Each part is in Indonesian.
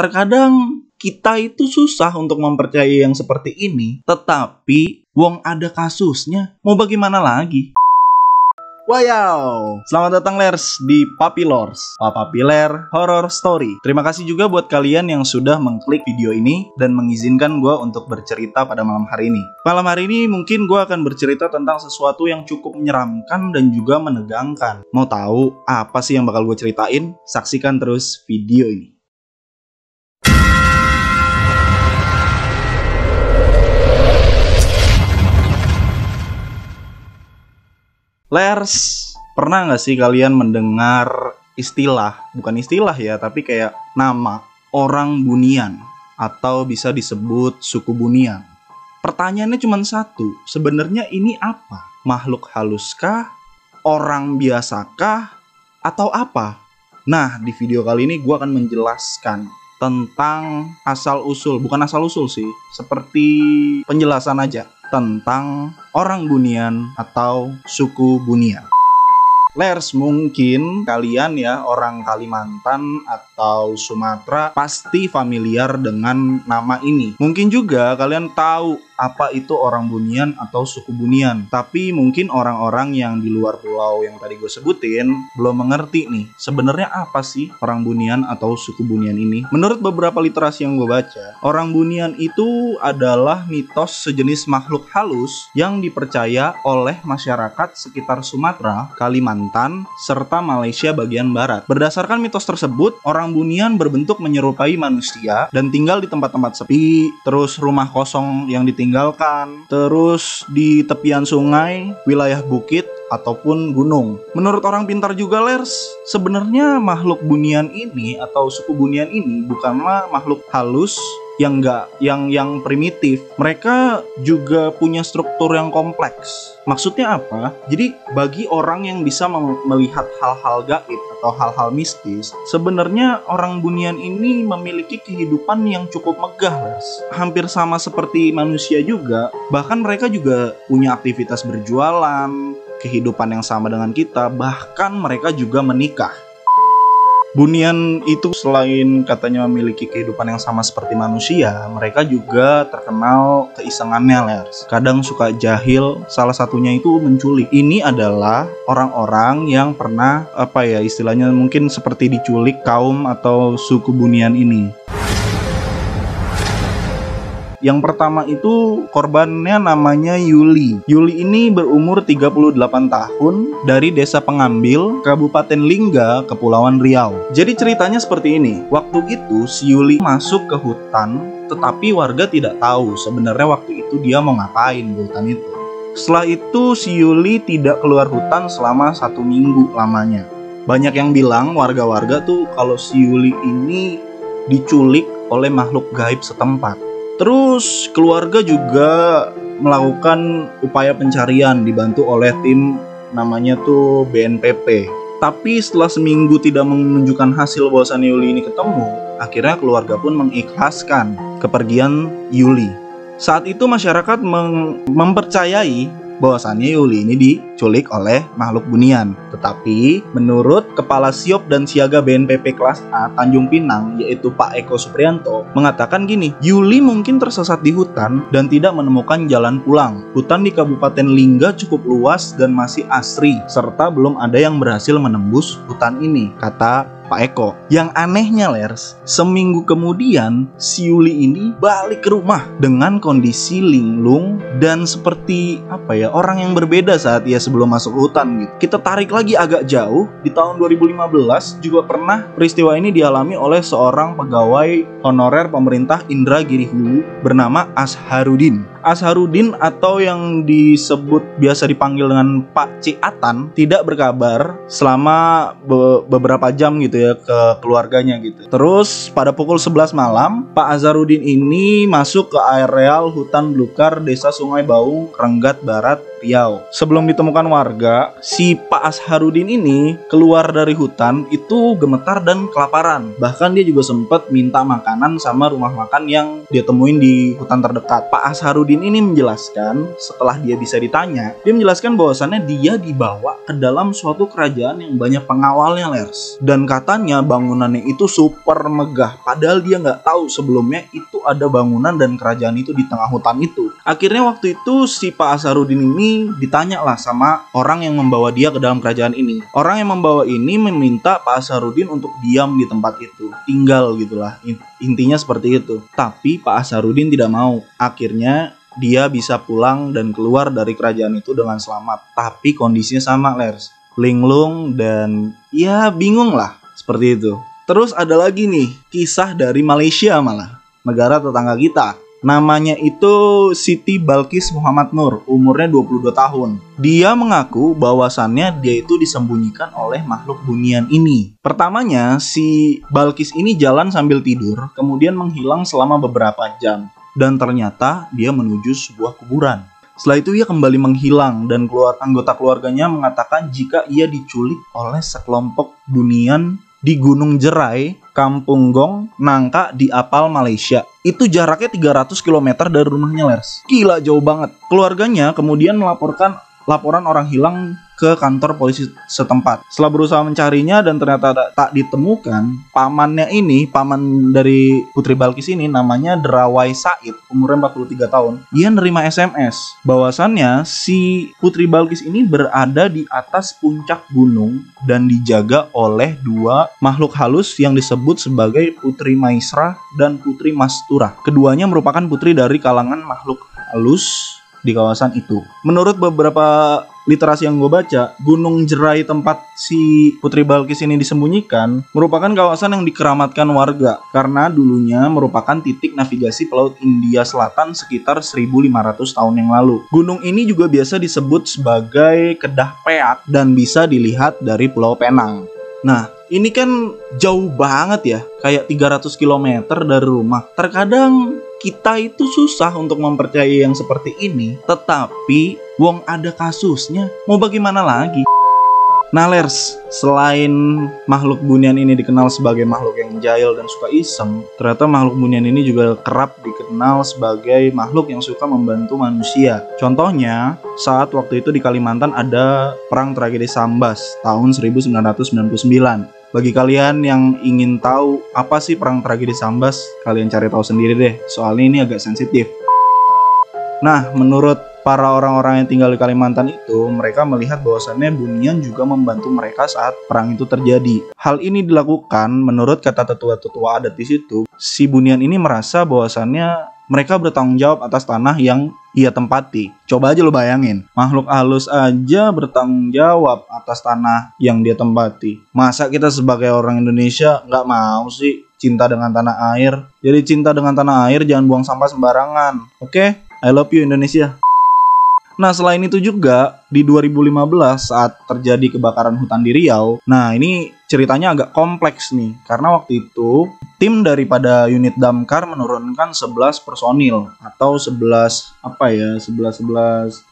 Terkadang kita itu susah untuk mempercayai yang seperti ini, tetapi wong ada kasusnya, mau bagaimana lagi? Wow, selamat datang Lers di Papi Lores, Papi Ler Horror Story. Terima kasih juga buat kalian yang sudah mengklik video ini dan mengizinkan gue untuk bercerita pada malam hari ini. Malam hari ini mungkin gue akan bercerita tentang sesuatu yang cukup menyeramkan dan juga menegangkan. Mau tahu apa sih yang bakal gue ceritain? Saksikan terus video ini. Lers, pernah nggak sih kalian mendengar bukan istilah ya, tapi kayak nama orang Bunian atau bisa disebut suku Bunian? Pertanyaannya cuma satu, sebenarnya ini apa? Makhluk haluskah? Orang biasakah? Atau apa? Nah, di video kali ini gue akan menjelaskan tentang bukan asal usul sih, seperti penjelasan aja tentang orang Bunian atau suku Bunian. Lers, mungkin kalian ya orang Kalimantan atau Sumatera pasti familiar dengan nama ini. Mungkin juga kalian tahu apa itu orang Bunian atau suku Bunian. Tapi mungkin orang-orang yang di luar pulau yang tadi gue sebutin belum mengerti nih, sebenarnya apa sih orang Bunian atau suku Bunian ini. Menurut beberapa literasi yang gue baca, orang Bunian itu adalah mitos sejenis makhluk halus yang dipercaya oleh masyarakat sekitar Sumatera, Kalimantan, serta Malaysia bagian barat. Berdasarkan mitos tersebut, orang Bunian berbentuk menyerupai manusia dan tinggal di tempat-tempat sepi, terus rumah kosong yang ditinggalkan, terus di tepian sungai, wilayah bukit, ataupun gunung. Menurut orang pintar juga Lers, sebenarnya makhluk Bunian ini atau suku Bunian ini bukanlah makhluk halus yang primitif. Mereka juga punya struktur yang kompleks. Maksudnya apa? Jadi bagi orang yang bisa melihat hal-hal gaib atau hal-hal mistis, sebenarnya orang Bunian ini memiliki kehidupan yang cukup megah, Lers. Hampir sama seperti manusia juga. Bahkan mereka juga punya aktivitas berjualan, kehidupan yang sama dengan kita, bahkan mereka juga menikah. Bunian itu selain katanya memiliki kehidupan yang sama seperti manusia, mereka juga terkenal keisengannya, Lers. Kadang suka jahil, salah satunya itu menculik. Ini adalah orang-orang yang pernah istilahnya mungkin seperti diculik kaum atau suku Bunian ini. Yang pertama itu korbannya namanya Yuli. Yuli ini berumur 38 tahun dari Desa Pengambil, Kabupaten Lingga, Kepulauan Riau. Jadi ceritanya seperti ini. Waktu itu si Yuli masuk ke hutan, tetapi warga tidak tahu sebenarnya waktu itu dia mau ngapain di hutan itu. Setelah itu si Yuli tidak keluar hutan selama 1 minggu lamanya. Banyak yang bilang warga-warga tuh kalau si Yuli ini diculik oleh makhluk gaib setempat. Terus keluarga juga melakukan upaya pencarian dibantu oleh tim namanya tuh BNPP. Tapi setelah seminggu tidak menunjukkan hasil bahwasannya Yuli ini ketemu, akhirnya keluarga pun mengikhlaskan kepergian Yuli. Saat itu masyarakat mempercayai bahwasannya Yuli ini diculik oleh makhluk Bunian. Tetapi menurut Kepala Siop dan Siaga BNPP kelas A Tanjung Pinang, yaitu Pak Eko Suprianto, mengatakan gini, Yuli mungkin tersesat di hutan dan tidak menemukan jalan pulang. Hutan di Kabupaten Lingga cukup luas dan masih asri, serta belum ada yang berhasil menembus hutan ini, kata Pak Eko. Yang anehnya, Lers, seminggu kemudian si Yuli ini balik ke rumah dengan kondisi linglung dan seperti orang yang berbeda saat ia sebelum masuk hutan gitu. Kita tarik lagi agak jauh, di tahun 2015 juga pernah peristiwa ini dialami oleh seorang pegawai honorer pemerintah Indragiri Hulu bernama Asharudin. Asharudin atau yang disebut biasa dipanggil dengan Pak Ciatan tidak berkabar selama beberapa jam gitu ya ke keluarganya gitu. Terus pada pukul 11 malam Pak Asharudin ini masuk ke areal hutan belukar Desa Sungai Baung, Renggat Barat, Riau. Sebelum ditemukan warga, si Pak Asharudin ini keluar dari hutan itu gemetar dan kelaparan. Bahkan dia juga sempat minta makanan sama rumah makan yang dia temuin di hutan terdekat. Pak Asharudin ini menjelaskan, setelah dia bisa ditanya, dia menjelaskan bahwasannya dia dibawa ke dalam suatu kerajaan yang banyak pengawalnya, Lers. Dan katanya bangunannya itu super megah, padahal dia nggak tahu sebelumnya itu ada bangunan dan kerajaan itu di tengah hutan itu. Akhirnya waktu itu si Pak Asharudin ini ditanya lah sama orang yang membawa dia ke dalam kerajaan ini. Orang yang membawa ini meminta Pak Asharudin untuk diam di tempat itu, tinggal gitulah, intinya seperti itu. Tapi Pak Asharudin tidak mau. Akhirnya dia bisa pulang dan keluar dari kerajaan itu dengan selamat. Tapi kondisinya sama, Lers, linglung dan ya bingung lah, seperti itu. Terus ada lagi nih kisah dari Malaysia, malah negara tetangga kita. Namanya itu Siti Balkis Muhammad Nur, umurnya 22 tahun. Dia mengaku bahwasannya dia itu disembunyikan oleh makhluk bunian ini. Pertamanya, si Balkis ini jalan sambil tidur, kemudian menghilang selama beberapa jam. Dan ternyata dia menuju sebuah kuburan. Setelah itu ia kembali menghilang dan anggota keluarganya mengatakan jika ia diculik oleh sekelompok bunian di Gunung Jerai, Kampung Gong, Nangka di Apal, Malaysia. Itu jaraknya 300 km dari rumahnya, Lers. Gila, jauh banget. Keluarganya kemudian melaporkan laporan orang hilang ke kantor polisi setempat. Setelah berusaha mencarinya dan ternyata tak ditemukan, paman dari Putri Balkis ini namanya Derawai Said, umurnya 43 tahun. Dia nerima SMS bahwasannya si Putri Balkis ini berada di atas puncak gunung dan dijaga oleh dua makhluk halus yang disebut sebagai Putri Maisrah dan Putri Masturah. Keduanya merupakan putri dari kalangan makhluk halus di kawasan itu. Menurut beberapa literasi yang gue baca, Gunung Jerai tempat si Putri Balkis ini disembunyikan merupakan kawasan yang dikeramatkan warga karena dulunya merupakan titik navigasi Pelaut India Selatan sekitar 1500 tahun yang lalu. Gunung ini juga biasa disebut sebagai Kedah Peak dan bisa dilihat dari Pulau Penang. Nah, ini kan jauh banget ya, kayak 300 km dari rumah. Terkadang kita itu susah untuk mempercayai yang seperti ini, tetapi wong ada kasusnya, mau bagaimana lagi? Nah, Lers, selain makhluk bunian ini dikenal sebagai makhluk yang jahil dan suka iseng, ternyata makhluk bunian ini juga kerap dikenal sebagai makhluk yang suka membantu manusia. Contohnya, saat waktu itu di Kalimantan ada perang tragedi Sambas tahun 1999. Bagi kalian yang ingin tahu apa sih perang tragedi Sambas, kalian cari tahu sendiri deh, soalnya ini agak sensitif. Nah, menurut para orang-orang yang tinggal di Kalimantan itu, mereka melihat bahwasannya bunian juga membantu mereka saat perang itu terjadi. Hal ini dilakukan menurut kata tetua-tetua adat di situ. Si bunian ini merasa bahwasannya mereka bertanggung jawab atas tanah yang ia tempati. Coba aja lo bayangin, makhluk halus aja bertanggung jawab atas tanah yang dia tempati. Masa kita sebagai orang Indonesia nggak mau sih cinta dengan tanah air? Jadi cinta dengan tanah air, jangan buang sampah sembarangan. Oke? I love you Indonesia. Nah, selain itu juga di 2015 saat terjadi kebakaran hutan di Riau. Nah, ini ceritanya agak kompleks nih, karena waktu itu tim daripada unit damkar menurunkan 11 personil atau 11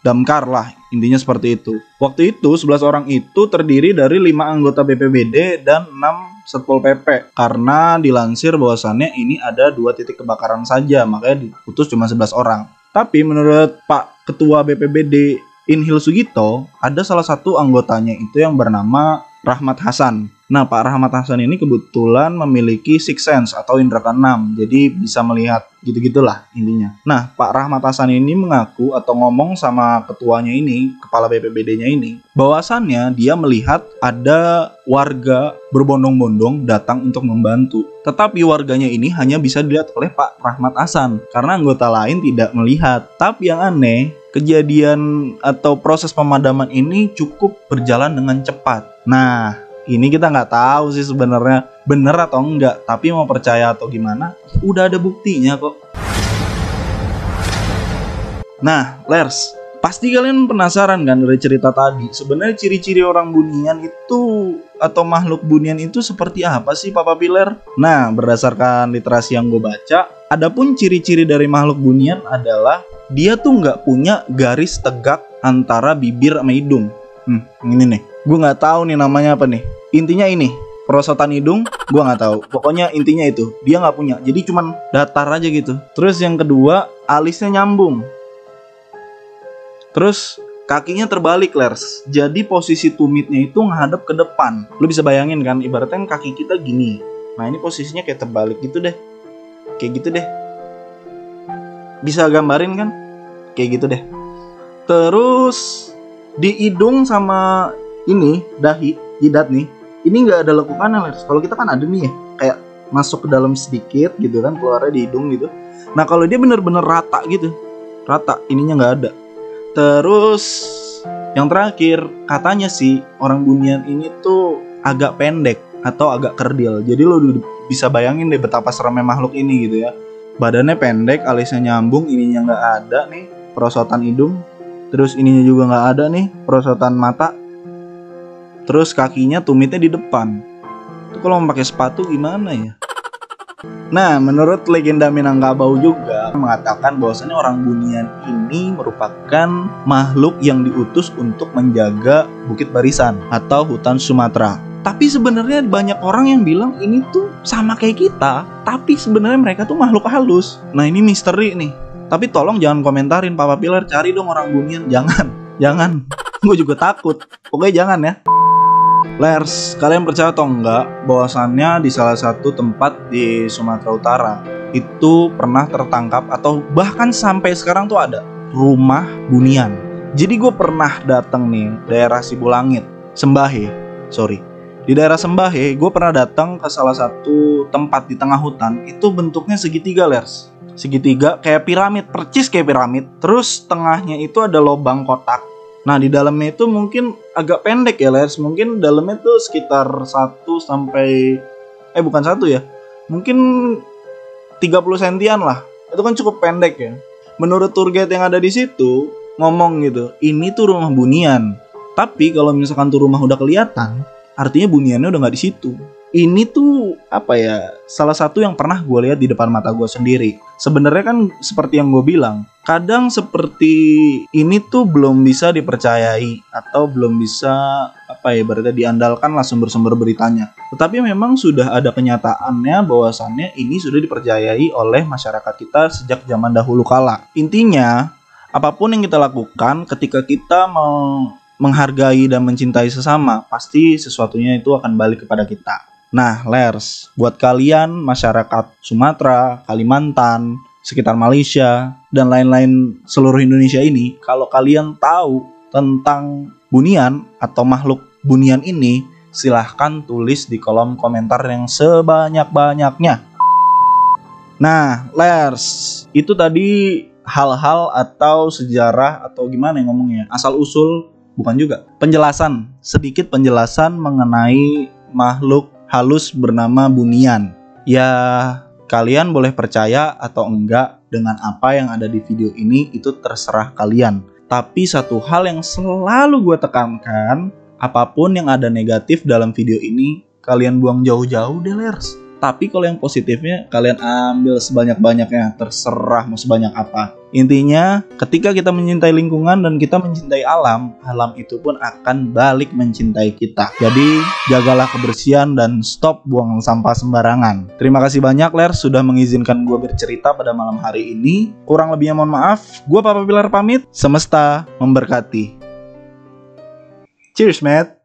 damkar lah, intinya seperti itu. Waktu itu 11 orang itu terdiri dari 5 anggota BPBD dan 6 Satpol PP, karena dilansir bahwasannya ini ada 2 titik kebakaran saja, makanya diputus cuma 11 orang. Tapi menurut Pak Ketua BPBD Inhil Sugito, ada salah satu anggotanya itu yang bernama Rahmat Hasan. Nah, Pak Rahmat Hasan ini kebetulan memiliki sixth sense atau indera keenam, jadi bisa melihat gitu-gitulah intinya. Nah, Pak Rahmat Hasan ini mengaku atau ngomong sama ketuanya ini, kepala BPBD-nya ini, bahwasannya dia melihat ada warga berbondong-bondong datang untuk membantu. Tetapi warganya ini hanya bisa dilihat oleh Pak Rahmat Hasan karena anggota lain tidak melihat. Tapi yang aneh, kejadian atau proses pemadaman ini cukup berjalan dengan cepat. Nah, ini kita nggak tahu sih sebenarnya bener atau enggak, tapi mau percaya atau gimana, udah ada buktinya kok. Nah, Lers, pasti kalian penasaran kan dari cerita tadi, sebenarnya ciri-ciri orang bunian itu atau makhluk bunian itu seperti apa sih, Papa Piler? Nah, berdasarkan literasi yang gue baca, adapun ciri-ciri dari makhluk bunian adalah dia tuh nggak punya garis tegak antara bibir sama hidung. Ini nih, gue nggak tahu nih namanya apa nih. Intinya ini, perosotan hidung, gue nggak tahu. Pokoknya intinya itu, dia nggak punya. Jadi cuman datar aja gitu. Terus yang kedua, alisnya nyambung. Terus kakinya terbalik, Lers. Jadi posisi tumitnya itu ngadep ke depan. Lu bisa bayangin kan, ibaratnya kaki kita gini. Nah ini posisinya kayak terbalik gitu deh. Kayak gitu deh. Bisa gambarin kan? Kayak gitu deh. Terus di hidung sama ini, dahi, jidat nih, ini nggak ada lekukannya, Lers. Kalau kita kan ada nih ya, kayak masuk ke dalam sedikit gitu kan, keluarnya di hidung gitu. Nah kalau dia bener-bener rata gitu, rata, ininya nggak ada. Terus yang terakhir, katanya sih orang bunian ini tuh agak pendek atau agak kerdil. Jadi lo bisa bayangin deh betapa seremnya makhluk ini gitu ya. Badannya pendek, alisnya nyambung, ininya nggak ada nih, perosotan hidung. Terus ininya juga nggak ada nih, perosotan mata. Terus kakinya tumitnya di depan. Itu kalau mau pakai sepatu gimana ya? Nah, menurut legenda Minangkabau juga mengatakan bahwasannya orang bunian ini merupakan makhluk yang diutus untuk menjaga Bukit Barisan atau hutan Sumatera. Tapi sebenarnya banyak orang yang bilang ini tuh sama kayak kita, tapi sebenarnya mereka tuh makhluk halus. Nah, ini misteri nih. Tapi tolong jangan komentarin, Papa Pilar, cari dong orang bunian. Jangan. Gue juga takut. Pokoknya jangan ya. Lers, kalian percaya atau enggak bahwasannya di salah satu tempat di Sumatera Utara itu pernah tertangkap atau bahkan sampai sekarang tuh ada rumah bunian. Jadi gue pernah datang nih daerah Sibulangit, Di daerah Sembahe, gue pernah datang ke salah satu tempat di tengah hutan. Itu bentuknya segitiga, Lers. Segitiga kayak piramid, percis kayak piramid. Terus tengahnya itu ada lubang kotak. Nah di dalamnya itu mungkin agak pendek ya, Lers. Mungkin dalamnya tuh sekitar 1 sampai bukan 1 ya. Mungkin 30 sentian lah. Itu kan cukup pendek ya. Menurut tour guide yang ada di situ ngomong gitu, ini tuh rumah bunian. Tapi kalau misalkan tuh rumah udah kelihatan, artinya buniannya udah nggak di situ. Ini tuh salah satu yang pernah gue lihat di depan mata gue sendiri. Sebenarnya kan seperti yang gue bilang, kadang seperti ini tuh belum bisa dipercayai atau belum bisa berarti diandalkan lah sumber-sumber beritanya. Tetapi memang sudah ada kenyataannya bahwasannya ini sudah dipercayai oleh masyarakat kita sejak zaman dahulu kala. Intinya, apapun yang kita lakukan ketika kita mau menghargai dan mencintai sesama, pasti sesuatunya itu akan balik kepada kita. Nah, Lers, buat kalian masyarakat Sumatera, Kalimantan, sekitar Malaysia, dan lain-lain seluruh Indonesia ini, kalau kalian tahu tentang bunian atau makhluk bunian ini, silahkan tulis di kolom komentar yang sebanyak-banyaknya. Nah, Lers, itu tadi hal-hal atau sejarah atau gimana yang ngomongnya, asal-usul, bukan juga, sedikit penjelasan mengenai makhluk halus bernama bunian. Ya, kalian boleh percaya atau enggak dengan apa yang ada di video ini, itu terserah kalian. Tapi satu hal yang selalu gue tekankan, apapun yang ada negatif dalam video ini, kalian buang jauh-jauh deh, Lers. Tapi kalau yang positifnya, kalian ambil sebanyak-banyaknya, terserah mau sebanyak apa. Intinya, ketika kita mencintai lingkungan dan kita mencintai alam, alam itu pun akan balik mencintai kita. Jadi, jagalah kebersihan dan stop buang sampah sembarangan. Terima kasih banyak, Lers, sudah mengizinkan gue bercerita pada malam hari ini. Kurang lebihnya mohon maaf. Gue Papa Pilar pamit. Semesta memberkati. Cheers, mate.